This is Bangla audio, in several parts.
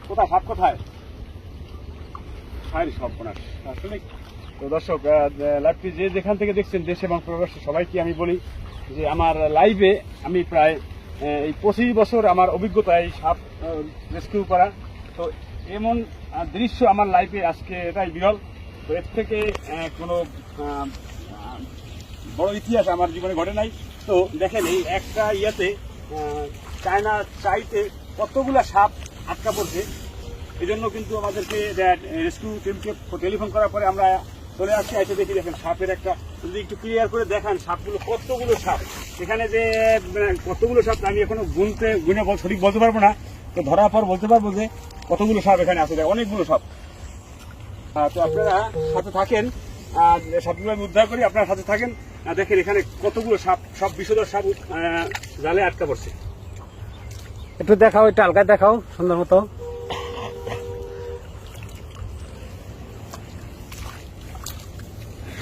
কোথায় সাপ কোথায়? সর্বনাশ আসলে। তো দর্শক, লাইভটি যে যেখান থেকে দেখছেন দেশ এবং প্রবাসী সবাইকে আমি বলি যে আমার লাইভে আমি প্রায় এই 25 বছর আমার অভিজ্ঞতা এই সাপ রেস্কিউ করা। তো এমন দৃশ্য আমার লাইফে আজকে এটাই বিরল। তো এর থেকে কোনো বড় ইতিহাস আমার জীবনে ঘটে নাই। তো দেখেন এই একটা ইয়েতে চায়না চাইতে কতগুলা সাপ আটকা পড়ছে। এই জন্য কিন্তু আমাদেরকে রেস্কিউ টিমকে টেলিফোন করার পরে আমরা চলে আসছি। এসে দেখি দেখেন সাপের একটা, যদি একটু ক্লিয়ার করে দেখান সাপগুলো কতগুলো সাপ এখানে, যে কতগুলো সাপ আমি এখনো গুনে সঠিক বলতে পারবো না। তো ধরার পর বলতে পারবো যে কতগুলো সাপ এখানে আছে, অনেকগুলো সাপ। তো আপনারা সাথে থাকেন, সাপগুলো আমি উদ্ধার করি, আপনারা সাথে থাকেন। দেখেন এখানে কতগুলো সাপ, সব বিষধর সাপ জালে আটকা পড়ছে। একটু দেখাও, একটু হালকায় দেখাও সুন্দর মতো।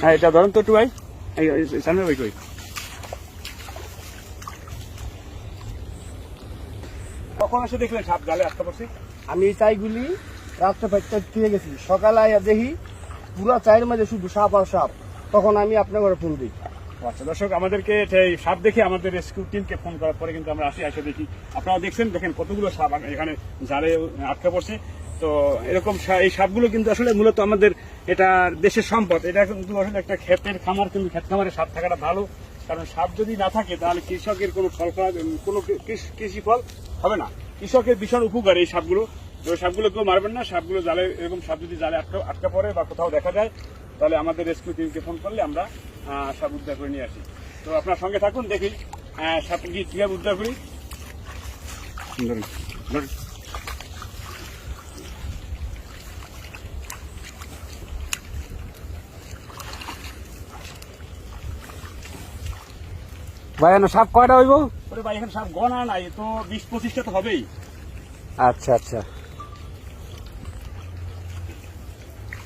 হ্যাঁ, এটা ধরেন তো একটু ভাই, সামনে ভাই কই। কখন এসে দেখলেন সাপ জালে আটকা পড়ছে? আমি চাইগুলি রাত্রে 5টার থেকে গেছি, সকালে আইয়া দেখি পুরা চায়ের মাঝে শুধু সাপ আর সাপ। তখন আমি আপনার ঘরে ফোন দিই। আচ্ছা দর্শক, আমাদেরকে সাপ দেখে আমাদের রেস্কিউ টিমকে ফোন করার পরে কিন্তু আমরা এসে দেখি। আপনারা দেখছেন, দেখেন কতগুলো সাপ এখানে জালে আটকা পড়ছে। তো এরকম এই সাপগুলো কিন্তু আসলে মূলত আমাদের এটা দেশের সম্পদ। এটা কিন্তু আসলে একটা ক্ষেতের খামার, কিন্তু ক্ষেত খামারে সাপ থাকাটা ভালো। কারণ সাপ যদি না থাকে তাহলে কৃষকের কোনো কৃষি ফল হবে না। কৃষকের ভীষণ উপকার এই সাপগুলো। তো সাপগুলো কেউ মারবেন না। সাপগুলো জালে, এরকম সাপ যদি জালে আটকা পড়ে বা কোথাও দেখা যায় তাহলে আমাদের রেস্কিউ টিমকে ফোন করলে আমরা সাপ উদ্ধার করে নিয়ে আসি। তো আপনার সঙ্গে থাকুন, দেখি সাপ কিভাবে উদ্ধার করি। ভাই সাপ কয়টা হইব? ওরে ভাই, এখানে সাপ গণা নাই তো, 20-25টা তো হবেই। আচ্ছা আচ্ছা,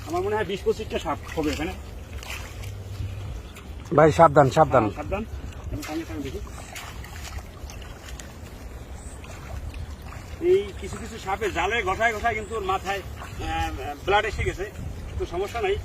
আমার মনে হয় 20-25টা সাপ হবে এখানে। ভাই সাবধান সাবধান। সাবধান, সঙ্গে সঙ্গে দেখি। এই কিছু কিছু সাপের জালে ঘষায় ঘষায় কিন্তু ওর মাথায় ব্লাড এসে গেছে, তো সমস্যা নাই।